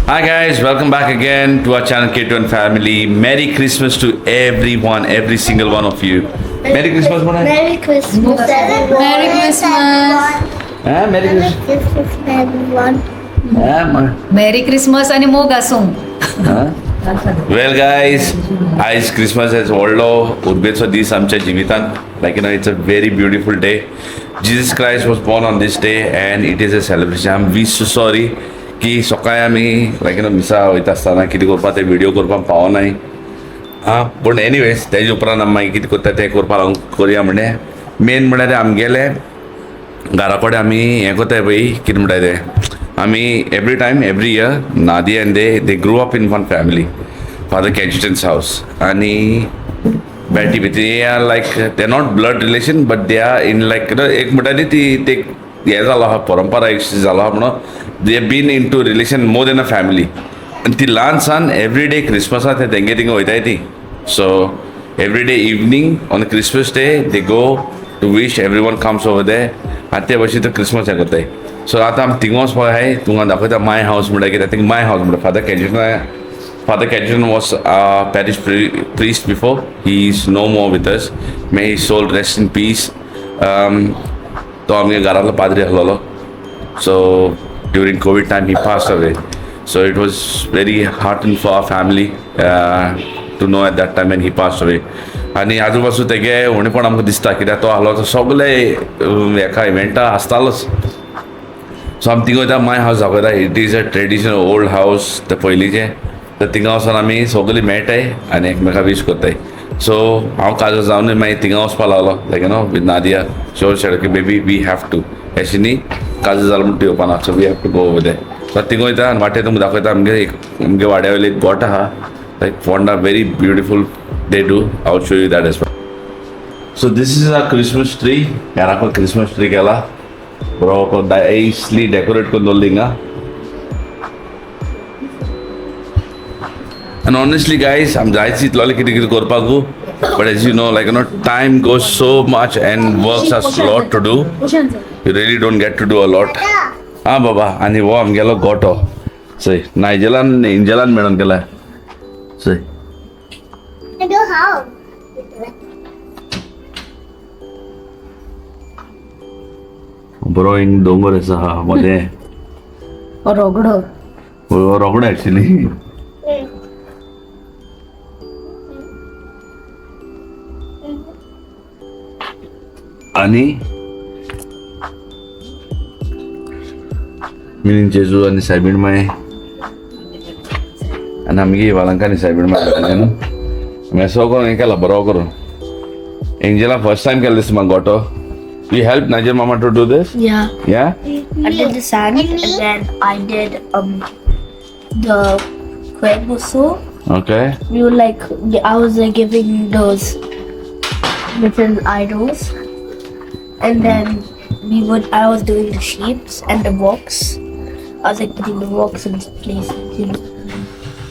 Hi guys, welcome back again to our channel K2 Family. Merry Christmas to everyone, every single one of you. Merry Christmas, Mona. Merry Christmas, everyone. Merry Christmas. Merry Christmas. Merry Christmas, everyone. मेरी Christmas आणि मोग आसूं. Well guys, आज Christmas has व्हडलो उर्बेचो दीस आमच्या जिवितांत. Like it's a very beautiful day. Jesus Christ was born on this day and it is a celebration. I'm so sorry की सकाळी आमी मिसा वयता आसतना कितें करपा ते व्हिडिओ करपाक पावनाय. पूण एनिवेज तेजे उपरांत आमी मागीर कितें करता तें करपा लागून करया म्हणजे मेन म्हळ्यार आमगेले घरा कडेन आमी हें कोताय पळय कितें म्हणटाय तें आमी every time every year Nadia and they grow up in one family father Cajetan's house आनी बेटी बी ते are like they not blood relation but they are in like एक म्हणटा ती ते हें जालो आहा परंपरा एक जालो आहा म्हणून they been into relation more than a family आनी ती ल्हान सान एवरी डे क्रिसमसा ते तेंगे थिंगा वयताय ती so every day evening on Christmas day they go to wish everyone comes over there आनी ते भशेन तो क्रिसमस हें करताय सो आतां आमी थिंगा वचपा आहाय तुमकां दाखयता माय हावस म्हणटा कितें थिंग माय हावस म्हणटा father Cajetan was parish priest before he is no more with us may he soul rest in peace तो आमगे घरांतलो पाद्री आसलेलो so during Covid time he passed away so it was very hard on for our family to know at that time and he passed away आनी आजू बाजू तेगे उणेपण आमकां दिसता कित्याक तो आसलो तो सगळे हेका इव्हेंटा आसतालोच सो आमी थिंगा वयता माय हावस दाखयता it is a traditional old हावस ते पयलींचें तर थिंगा वचोन आमी सगळीं मेळटाय आनी एकमेका वीश करताय सो हांव काजो जावन मागीर थिंगा वचपा लागलो like with Nadia so she'd baby we have to अशें न्ही काजो जालो म्हणटा येवपाना so we have to go over there so थिंगा वयता आनी वाटेर तुमकां दाखयता आमगे वाड्या वयले एक गोठ आहा like Ponda very beautiful they do हांव show you that as well so this is a Christmas tree घराको क्रिसमस ट्री केला बरो नायसली डेकोरेट करून दवरली हिंगा and honestly guys I'm जायच चिंतलोलें कितें कितें करपाकू but as you know time goes so much and works has a lot to do you really don't get to do a lot बाबा आनी हो आमगेलो गोठो चय नायजेलान इंजेलान मेळोन केला चय I do how? बरो हिंग दोंगर आसा हा मध्ये रोगडो. रोकडो एक्चुली आनी मिनीन जेजू आनी सायबीण माय आनी आमगे वालांका आनी सायबीण माय न्हू आमी सगळो हें केला बरो करून एंजला फर्स्ट टायम केलो दिसता म्हाका गोठो You helped Najir Mama to do this? Yeah. Yeah? I did the sand and then I did the crab also. Okay. We were like I was giving those little idols, and then I was doing the sheeps and the rocks. I was like putting the rocks in place.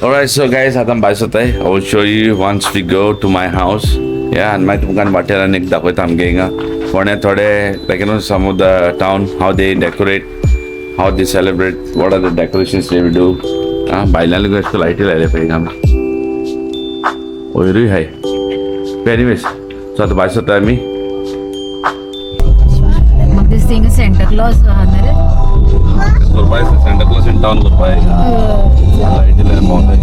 Alright, so guys, आता बायस होताय. I will show you once we go to my house. Yeah, and मागीर तुमकां वाटेर आनी एक दाखयता आमगे हिंगा फोंड्या थोडे like some of the town how they decorate, how they celebrate, what are the decorations they do. बायलांनी अशें लायटी लायले पळय हिंगा वयरूय हाय एनिवेज सो आतां बायस होता आमी मग दिस थिंग सेंटा क्लॉज आहा रे करपाय सेंटा क्लॉज इन टाउन करपाय लायटी लायले बावंडाय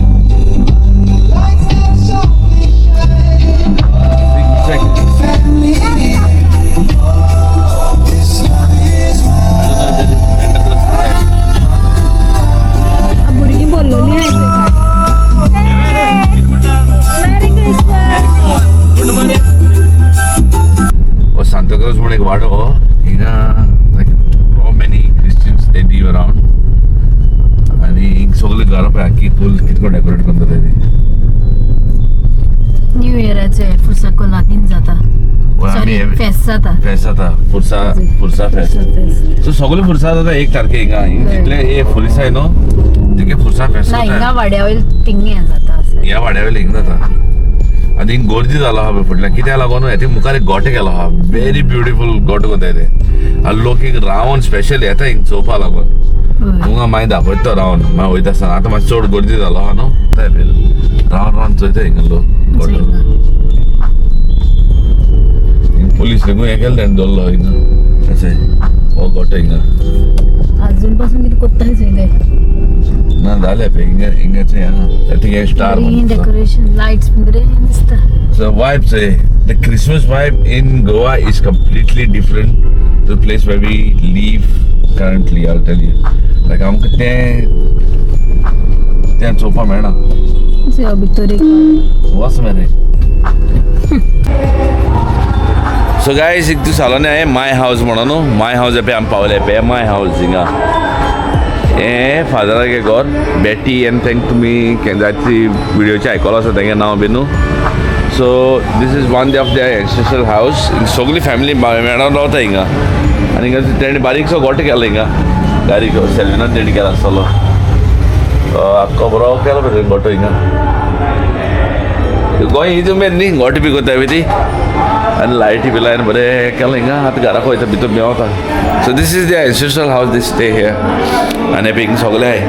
भुरगीं बोललोली हाय Santa Claus म्हणून एक वाडो हिंगा like many Christians they live around आनी हिंग सगळीं घरां पळय आख्खी फूल कितको डेकोरेट करता ते न्यू इयराचे फुसाको लागीन जाता फेस्ट जाता फुरसा फेस्त सो सगळी फुरसा जाता एक तारखे हिंगा जितले हे फुरसाय न्हू तिगे फुरसा फेस्त ना हिंगा वाड्या वयले थिंग हें जाता ह्या वाड्या वयले हिंग जाता आनी हिंग गर्दी जालो आहा पळय फुडल्यान कित्याक लागून येते मुखार एक गोठो केलो आहा व्हेरी ब्युटिफूल गोठो कोताय ते आनी लोक हिंग रावन स्पेशल येता हिंग चोवपा लागून 뭔가 많이 दाखवतो रावण मा वयता आसतना आतां मातसो चड गर्दी जालो आहा न्हू ते रावन रावन चोयता हिंगा लोक पुलीस हिंगा हें केलें तेणें दवरलो हिंगा अशें हो गोठो हिंगा अजून पासून कितें कोत्ताय चोयताय ना जालें पळय हिंगाचें आहा थिंगा एक स्टार डेकोरेशन लाइट्स बरें दिसता So vibes, the Christmas vibe in Goa is completely different to the place where we live currently. I'll tell you. Like I'm there sofa मेळना. से भितर एक वस मेरे. So guys, एक दिवस आलो आहे माय हाऊस म्हणून माय हाऊस पे आम पावले पे माय हाऊस हिंगा. फादरागे घर बेटी एंड थँक तुम्ही केन्नाची व्हिडिओची आयकलो आसा तेंगे नांव Binu. So this is one of their ancestral house. सगळी फॅमिली मेळून रावता हिंगा आनी हिंगा तेणें बारीकसो गोठो केलो हिंगा गाडीक सेल्विनान तेणी केला आसतलो आख्खो बरो केलो पळय गोठो हिंगा गोंय हीच उमेद न्ही गोठो बी कोत्ताय पळय ती आनी लायटी बी लायन बरें केलो हिंगा आतां घराक वयता भितर मेवता so this is the ancestral house this stay here आनी हे हिंगा सगळे आहाय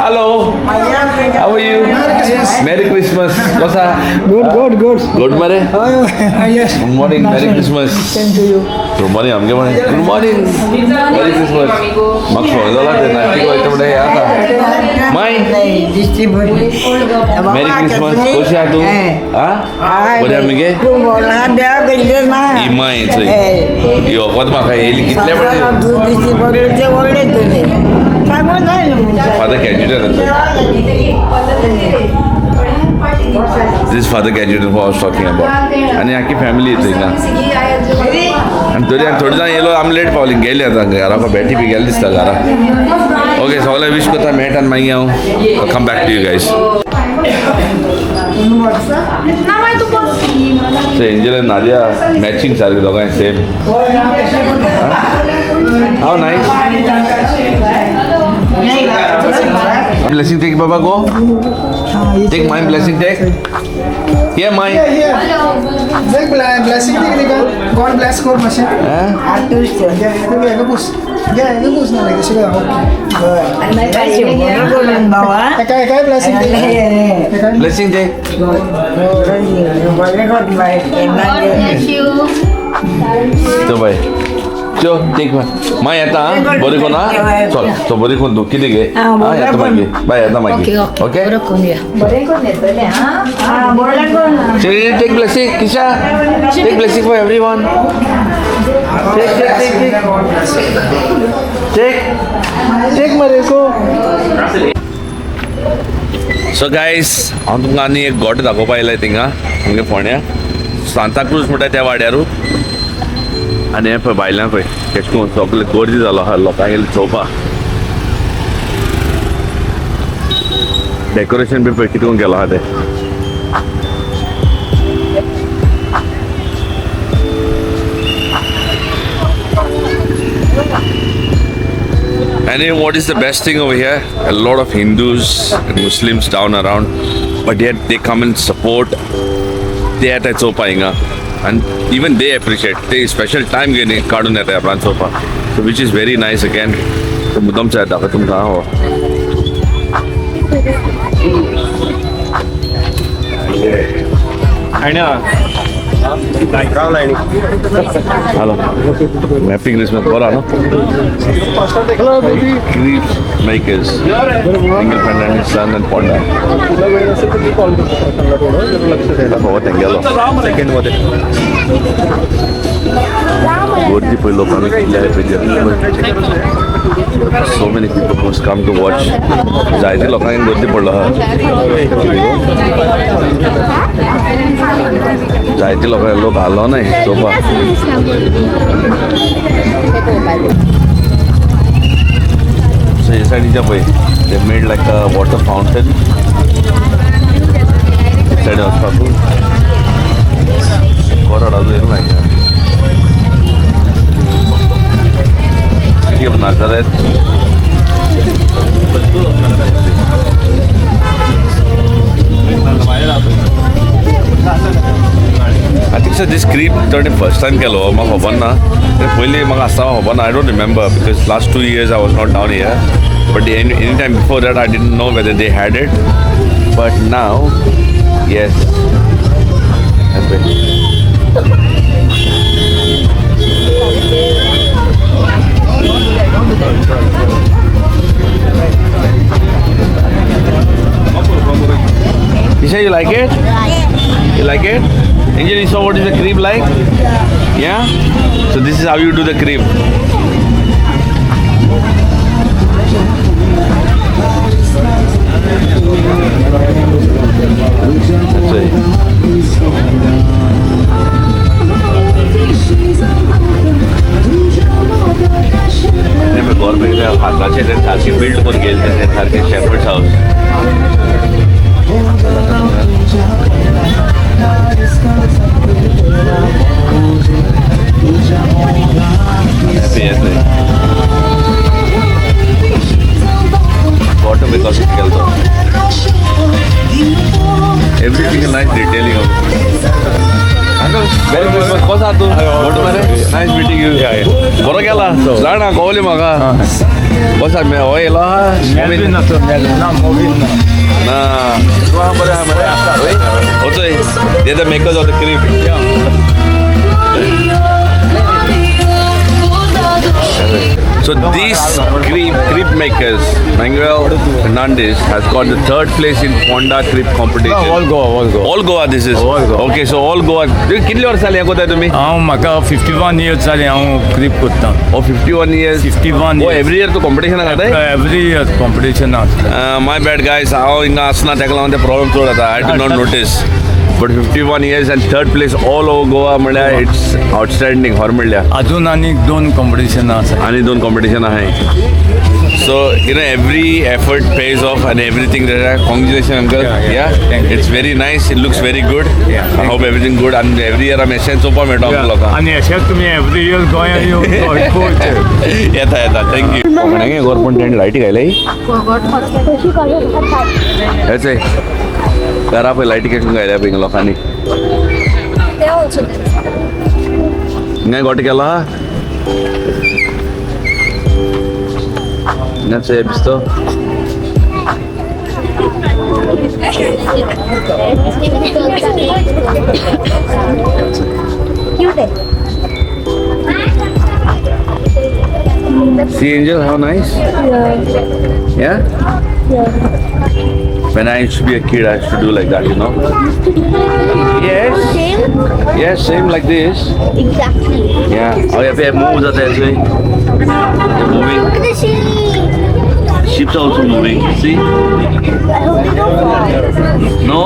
hello how are you merry Christmas कसा गुड मरे good morning merry Christmas good morning आमगे म्हणे गुड मॉर्निंग मेरी क्रिसमस म्हाका फोन जाला ते नाटक वयता म्हणटा हे आता माय मेरी क्रिसमस कशी आहा तूं बरें आमगे ही माय यो वच म्हाका येयली कितले father कॅज्युटर This father graduated who I was talking about. आणि आखी फॅमिली येते हिंगा आणि थोडी जाण येयलो आमी लेट पावली गेली आतां घरा बेटी बी गेली दिसता घरा ओके सगळे विश कोत्ता मेळटा आनी मागीर हांव come back to you guys so Angel and Nadia matching सारखे दोगांय same have nice blessing take baba go take my blessing take here my take blessing take God bless God machine blessing take तो भाई चो ठीक my येता बरी कोण चल तो बरी कोण तू किती घे येता मागीर बाय येता मागीर ओके टेक ब्लेसिंग किशा take blessing for everyone take मरे को सो गायस हांव तुमकां आनी एक गोठो दाखोवपा आयलाय थिंगा आमगे फोंड्या सांताक्रूज म्हणटा त्या वाड्यारू आनी हें पळय भायल्यान पळय केश कोन सगळे गर्दी जालो आहा लोकांक येयले चोवपा डेकोरेशन बी पळय कितें करून केलो आहा तें And what is the best thing over here? A lot of Hindus and Muslims down around, but yet they come and support. They at Sopa Inga, and even they appreciate. They special time getting cardun at Apran Sopa, so which is very nice again. So mudam cha da tum kahan ho? Hello. Happy Christmas. What are no? Hello, baby. Grief makers. Single friend and his son and Ponda. बहुत angle second मध्ये गर्दी पळय लोकांनी कितले so many people who's come to watch जायते लोकांनी गर्दी पडलो आहा जायते लोक आलो नाही सोफा so हे सायडीच्या पळय they made like a water fountain side वचपाकू कोराड अजून येयलो ना City of Nazareth. I think दिसता दिस क्रीप तर फर्स्ट टाइम केलो म्हाका खबर ना पयलीं म्हाका आसता खबर ना. I don't remember because last 2 years I was not down here. But any time before that I didn't know whether they had it. But now, yes. Isha, you like it? You like it? Angel, you saw what is the crepe like? Yeah? So this is how you do the crepe. That's it. मैं government हाताचे ते सारखे build करून गेले ते सारखे shepherds house. Happy yesterday. Water because it killed them. Everything is nice detailing of it. Uncle, Merry Christmas. How are you? What are you? Nice meeting you. Bora gela. Lana, kawali maga. What's up, man? Oye, la. Moving na. Na. Also, they're the makers of the crepe. So these crepe makers, Manuel Fernandez, has got the 3rd place in Honda crepe competition. All Goa. All Goa this is. All Goa. Okay, so all Goa. कितले वर्ष जाली कोता तुम्ही? म्हाका 51 years जाली हांव creep करता. Oh, 51 years. 51 Oh, years. every year तो competition घालता Every year competition आसता. My bad guys, हांव हिंगा आसना तेका लागून ते problem चड जाता. I did not notice. But 51 years and 3rd place all over Goa म्हळ्यार it's outstanding. हर म्हळ्यार. अजून आनीक 2 competition आसा. आणि 2 competition आहे. So you know every effort pays off and everything that congratulations uncle. Yeah. Thank you. It's very nice. It looks very good. Yeah, I hope everything good and every year I'm essence sopa मेळटा लोकांक. आनी अशेंच तुमी every year गोंयांत येवन coach. येता thank you. कोणागे government लायटी घायला हेच आहे घरा पळय लायटी केसून घायल्या पळय लोकांनी हिंगा गोट केला हिंगाच हे बिस्तो See Angel, how nice? Yeah? When I used to be a kid, I used to do like that, you know? Yes. Same? Yes, same like this. Exactly. Yeah. Oh, yeah, it moves at that way. They're moving. Look at the sheep. Sheep's also moving. See? I hope they don't fall. No?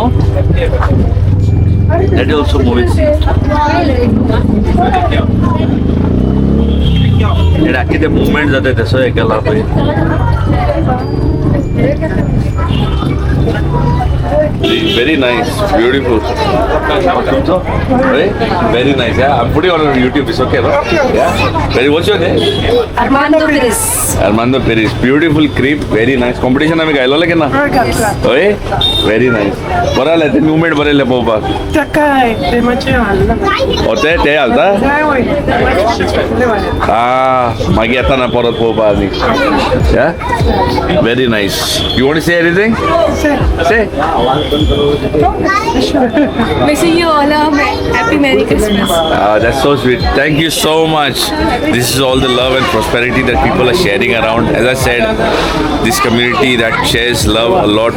That is also moving. See? It actually the movement that they say केला Very nice, beautiful. Very nice. Yeah, I'm putting on YouTube. It's okay, no? Yeah. Very. What's your name? Armando Perez. Armando Perez. Beautiful creep. Very nice. Competition आम्ही गायलो लेकिन ना. ओए. Very nice. बरा लेते movement बरे ले पोपा. ते मातशें हालना. और ते हालता? काय होय. मागे येता ना परत पोपा आनी. Yeah. Very nice. You want to say anything? Say. Wishing you all a happy Merry Christmas. That's so sweet. Thank you so much. This is all the love and prosperity that people are sharing around. As I said, this community that shares love a lot.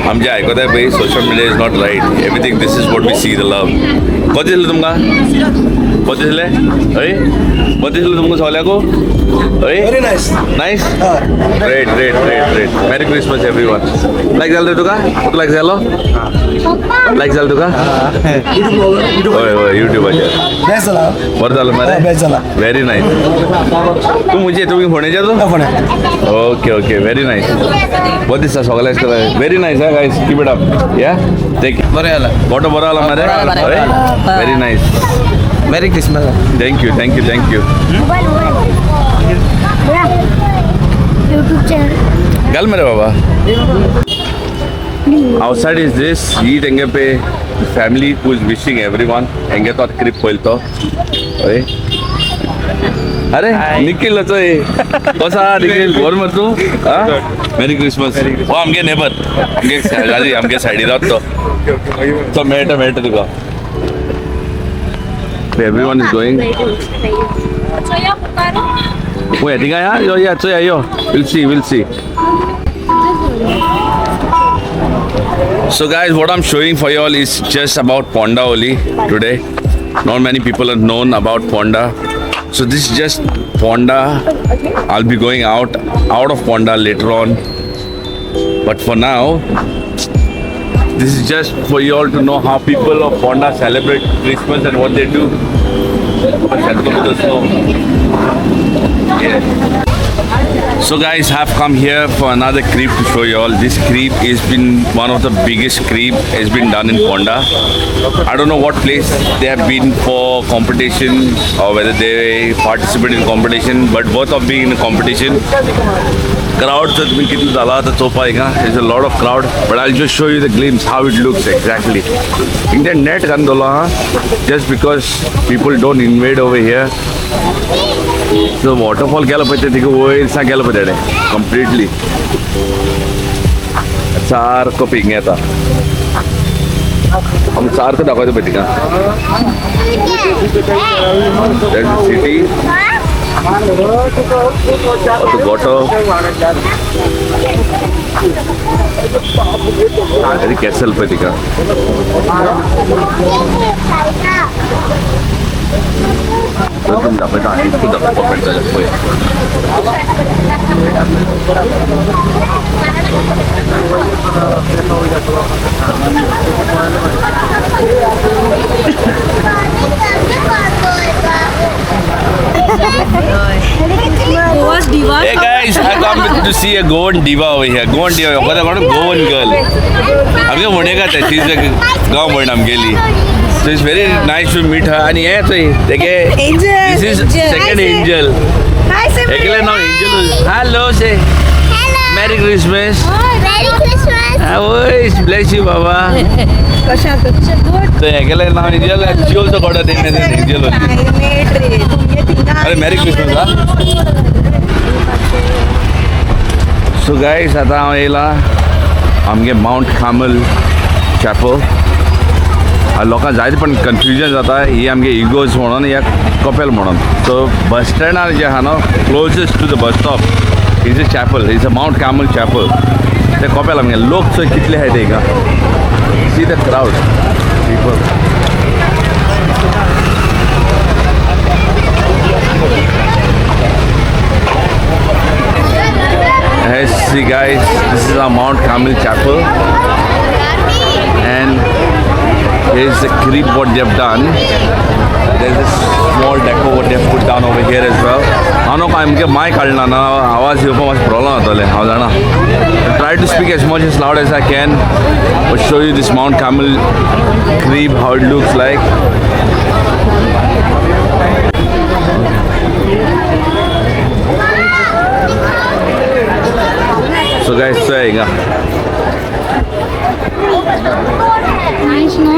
हम जो आइको था भाई social media is not right. Everything this is what we see the love. कौन दिल तुमका? कौन दिल है? अरे कौन दिल तुमको सवाल को? अरे Very nice. Nice. Great. Merry Christmas everyone. Like झालं तुका? तू like झालं? Like झालं तुका? YouTube अच्छा. Best झाला. बरं झालं मारे? Best झाला. Very nice. तुम्ही फोन जातो? फोन आहे. Okay. Very nice. बहुत दिसता सगळ्याच करा. Very nice, guys. Keep it up. Yeah. Take it. बरं आला फोटो बरं आला मारे? Very nice. मेरी Christmas Thank you. YouTube channel. गल मेरे बाबा. Outside is this. ये टेंगे पे family who is wishing everyone and get trip पळतो अरे निखिल कसा निखिल गोर मत तू मेरी क्रिसमस हो आमगे नेबर आमगे साइडीन रावता तो मेळटा तुका everyone is going wait tinga ya yo we'll see so guys what I'm showing for you all is just about Ponda only today. Not many people are known about Ponda. So this is just Ponda. I'll be going out of Ponda later on. But for now, this is just for you all to know how people of Ponda celebrate Christmas and what they do. So guys, have come here for another creep to show you all. This creep has been one of the biggest creep has been done in Ponda. I don't know what place they have been for competition or whether they participate in competition, but both of being in a competition. Crowd there's a lot of crowd, but I'll just show you the glimpse how it looks exactly. Indian net gandola, just because people don't invade over here. So waterfall kela payte thik wo insa kela payte completely sar ko pinge ta hum sar ko dakhate payte ka there's a city the water very castle payte ka Belum dapat itu dapat pemerintah Jepun. Goa's diva. Hey guys, I come to see a Goan diva over here. Goan diva, what about a Goan girl? हमके मोने का she's a गाँव बोल नाम गेली. So it's very nice to meet her. And yeah, so देखिए, this is second angel. Hi, Simran. अगले नाम angel. Hello, say. Hello. Merry Christmas. Merry Christmas. Oh, bless you, Baba. So अगले नाम angel. She also got a thing as an angel only. अरे Merry Christmas, huh? So guys, आता हम येला आमगे Mount Carmel Chapel. लोकांक जायते पण कन्फ्युजन जाता ही आमगे इगोज म्हणून या कपेल म्हणून सो बस स्टँडार जे आहा न्हू closest to the bus stop is a chapel is a Mount Carmel chapel ते कपेल आमगे लोक चोय कितले आहाय ते see the crowd people Hey, see guys, this is our Mount Carmel Chapel and here's the creep what they have done. There's a small deco what they have put down over here as well. I know I'm getting my kalna na आवाज ये ऊपर मुझे problem आता है हाँ जाना. Try to speak as much as loud as I can, but show you this Mount Carmel creep how it looks like. So guys, saying Nice, no?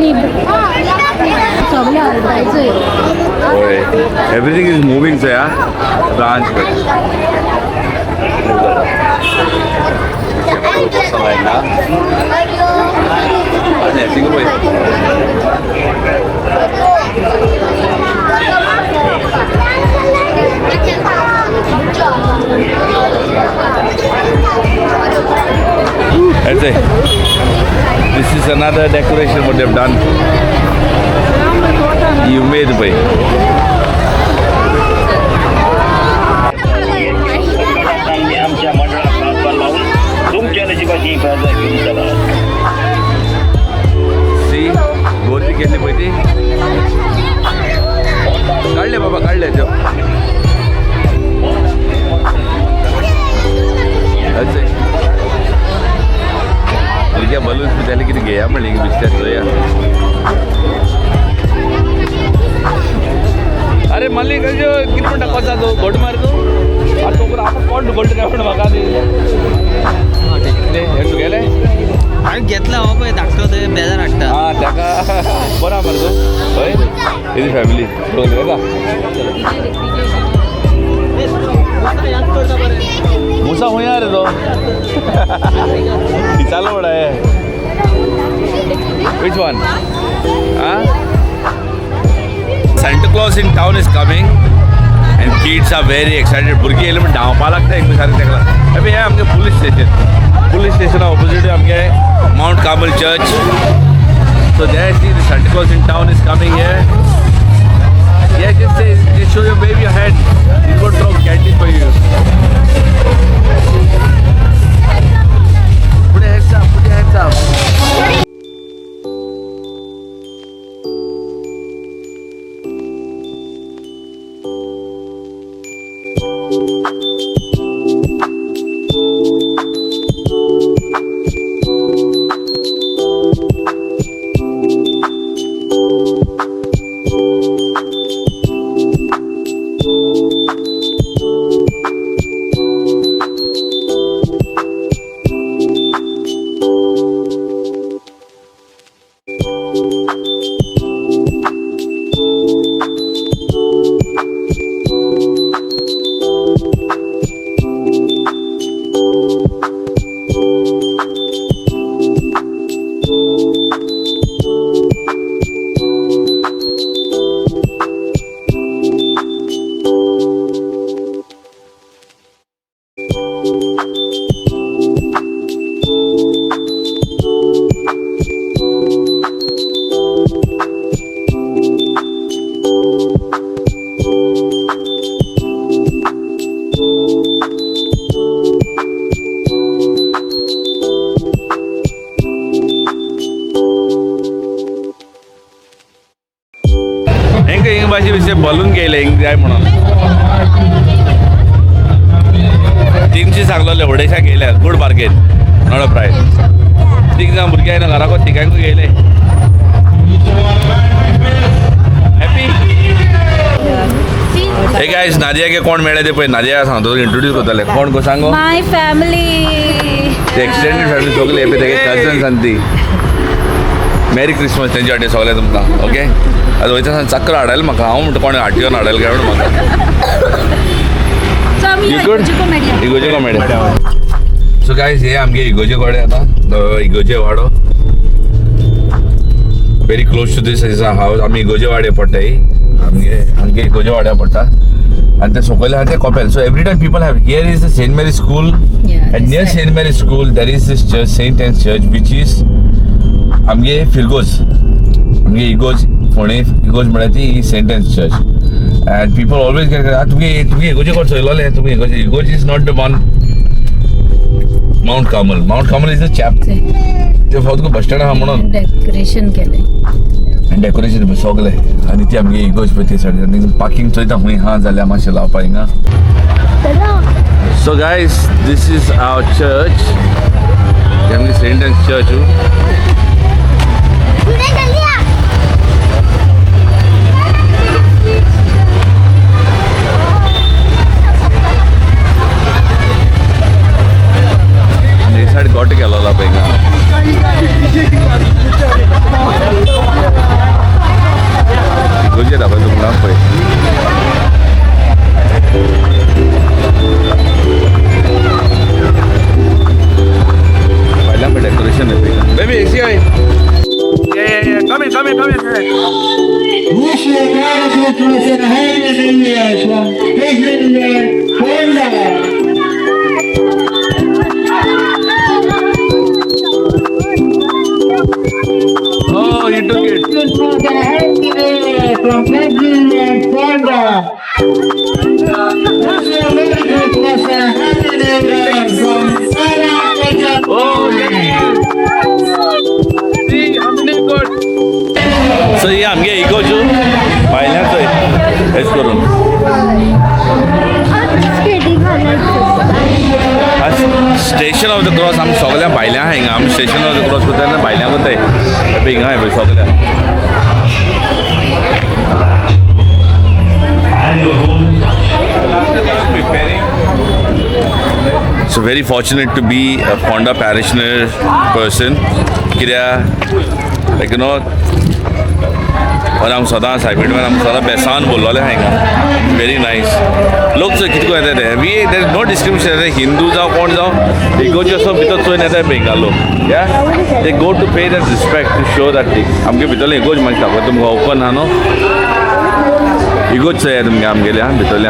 Lib. everything is moving so yeah branch I'd say this is another decoration what they've done. You made the way. See, गोरी केली पाहिजे. काढले बाबा काढले तो. अच्छा. क्या balloon पे चले किती गया म्हणले की बिस्तर तो या. अरे मल्ली जो किती मिनिटं कसा तो गोड मारतो. आता कोण आपण कोण गोल्ड काय म्हणून बघा तू गेले घेतला हो पळय धाकटो ते बेजार हाडटा हा ताका बरा मरे तो हय इजी फॅमिली का मुसा हुई रे तो चालो बड़ा है which one Santa Claus in town is coming and kids are very excited बुरगी एलिमेंट धावपा लागता एक सारे तेकला अबे हे आमगे पुलिस स्टेशन ऑपोजिट आमगे Mount Carmel church so there see the Santa Claus in town is coming here yeah just show your baby your head he's going to throw candy for you put your hands up भाजी विषय balloon गेले जाय म्हणून टीमची सांगलेले व्हडेशा गेल्या good market not a price तीग जाण भुरगे आयना घराको तिगांकूय गेले हॅपी हे गाइस नादिया के कोण मेळे ते पळय नादिया सांगतो इंट्रोड्यूस करतले कोण को सांगो माय फॅमिली एक्सटेंडेड फॅमिली सगळे हे तेगे कझन्स आनी ती मेरी क्रिसमस तेंचे वाटे सगळे तुमकां ओके आज वयता चक्कर हाडायला म्हाका हांव म्हणटा कोणें हाडटिवन हाडायला काय म्हणून म्हाका इगोजे कॉमेडी सो गायज हे आमगे इगोजे कडेन आतां इगोजे वाडो very close to this is a house आमी इगोजे वाडे पडटा ही आमगे इगोजे वाड्या पडटा आनी ते सकयल आहा ते कॉपेल so every time people have here is the Saint Mary school and near Saint Mary school there is this church Saint and church which is आमगे फिरगोज आमगे इगोज फोणे इगोज म्हळ्यार ती Saint and church and people always तुमगे इगोजे कोण चयलोले तुमी इगोज is not the one Mount Carmel is the chap ते फक्त बस स्टँड आहा म्हणून डेकोरेशन केले डेकोरेशन सगळे आनी ती आमगे इगोज पळय ते सायडीन पार्किंग चोयता खूंय हा जाल्यार मातशें लावपा हिंगा so guys this is our church आमगे सेंट एंड चर्च साइड गोट केला पळय गुजे दाखय तुमकां पळय पहिल्या पळय डेकोरेशन आहे पळय बेबी एसी आहे कमी Wish you a Merry Christmas and a Happy New Year from Big New Year, Honda. Oh, you took it. Christmas and a Happy New Year from Big New Year, Honda. Wish you a Merry Christmas and a Happy New Year from Sarah. Oh, yeah. See, how many got? So yeah, आमगे इगोजू भायल्यान थंय हेच करून station of the cross आमी सगळ्या भायल्या आहा हिंगा आमी स्टेशन ऑफ द क्रॉस करता तेन्ना भायल्या वताय हिंगा हाय पळय सगळ्या So very fortunate to be a Fonda parishioner person. Like, you know, और हम सदा साइबिट में हम सदा बेसान बोल वाले हैं वेरी नाइस लोग तो कितको कहते थे we there is no discrimination रहते हिंदू जाओ कौन जाओ दे गो जो सब भीतर सोए रहते हैं बेंगाल लोग या they go to pay that respect to show that हमके भीतर ले गोज मत था तुमको ओपन हानो इगोज से तुमके हम गेले हां भीतर ले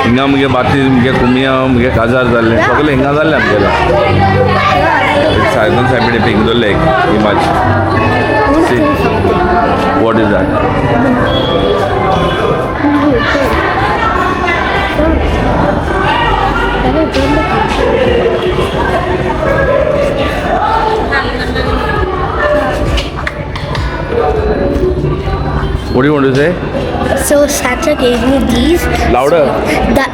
हिंगा मुझे बाती मुझे कुमिया मुझे काजार जाले सगळे हिंगा जाले आमगेला सायदन साइबिट पिंग दो lake image see what is that what do you want to say So Santa gave me these. louder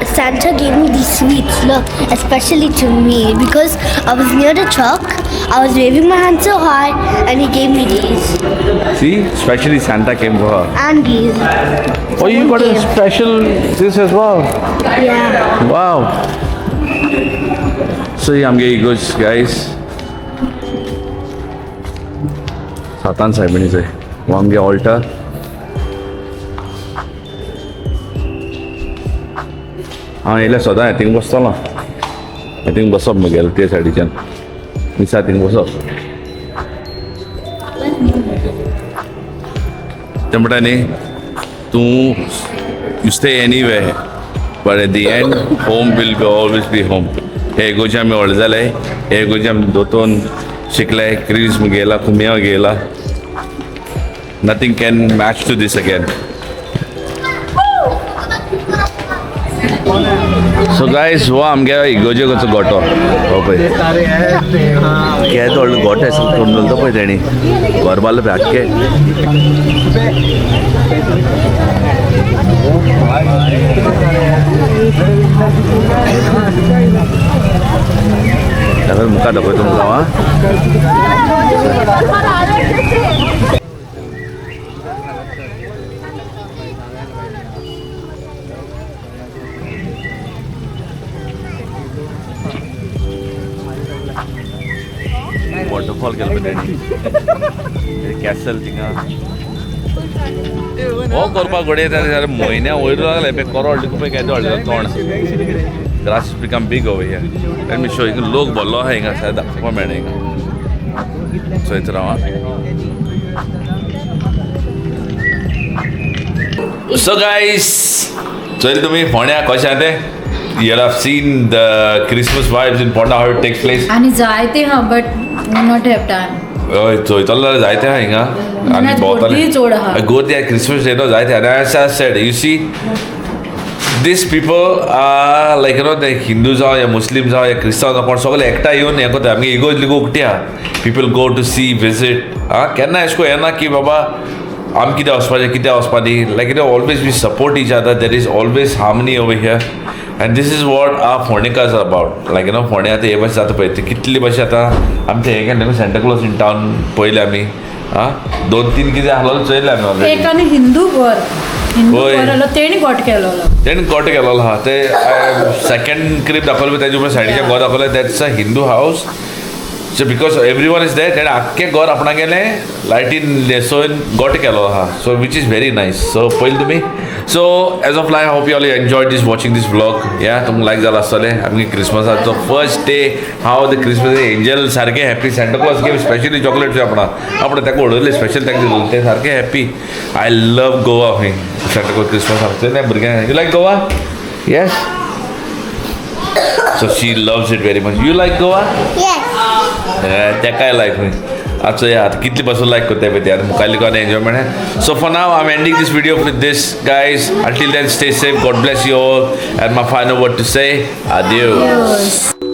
Santa gave me these sweets, look, especially to me because I was near the truck. I was waving my hand so high and he gave me these. see especially Santa came for her And these. oh you got a special this as well Yeah. wow so I'm getting good guys Satan Saibini say Wamge altar हाँ येले सदा I think बसता ना I think बसप मगेल ते साइडीच्यान मिसा I think बसप ते म्हणटानी तूं you stay anywhere but at the end home will always be home हे गोंयचे आमी व्हड जाले हे गोंयचे आमी दोतोन शिकले क्रिस गेला कुमिया गेला nothing can match to this again so guys वो आमगे इगोजे कसो गोटो हो पळय के तो गोटे तोंडल तो पळय तेणी गोरबाल ब्याके ताका मुका दाखय तुमकां हां वॉटरफॉल केलं तेणी कॅसल थिंगा हो करपाक घडये जाल्यार म्हयन्या वयर लागले पे करोड पळय केदो हळद तोंड grass become big over here let me show हिंगा लोक भरलो आहा हिंगा सायड दाखोवपा मेळना हिंगा सो इथं रावा सो गाइस चल तुमी फोंड्या कशें आहा तें you have seen the Christmas vibes in Ponda how it takes place आणि जायते हा बट नॉट हॅव टाइम हय चोयतलो जायते आहा हिंगा आमी भोंवतले चोड आहा गोंय क्रिसमस डे नो जायते आनी as I said you see these people are like you know the Hindus जावं या मुस्लिम जावं या क्रिस्तांव जावं कोण सगळे एकठांय येवन हें कोता आमगे इगोज लिगो उकटी आहा people go to see visit आं केन्ना अशें को येना की बाबा आमी कितें वचपाचें कितें वचपानी like you know always we support each other there is always harmony over here and this is what are फोंडेकार्स अबाउट लायक यू नो फोंडे आतां हे भाशेन जाता पळय कितली भाशेन आतां आमी तें हें केलें सेंटा क्लॉज इन टावन पळयलें आमी आं 2-3 कितें आहलो चोयलें आमी ऑलरेडी एक आनी हिंदू घर होय. तेणी गोट केलो तेणें गोट केलेलो आहा ते सेकंड क्लिप दाखयलो तेजे उपरांत सायडीच्या घर दाखयलें दॅट्स अ हिंदू हावस so because every one is there तेणें आख्खें घर आपणा गेलें लायटीन लेसोन गोट केलो आहा so which is very nice so पळयलें तुमी so as of like hope you all enjoyed this watching this vlog या तुमकां लायक जालो आसतलें आमगे क्रिसमसाचो फर्स्ट डे हाव द क्रिसमस एंजल सारके happy Santa Claus gave specially chocolates आपण ताका उडयले स्पेशल ताका दिलें ते सारके हॅप्पी आय लव गोवा खंय सेंटा क्लॉज क्रिसमस आसता भुरग्यांक you like Goa yes so she loves it very much you like Goa तेकाय लायक खंय आतां या आतां कितली पासून लायक करता पळय ते आतां मुखाल्ली गोवा एन्जॉयमेंट है so for now I am ending this video with this guys until then stay safe God bless you all and my final word to say adios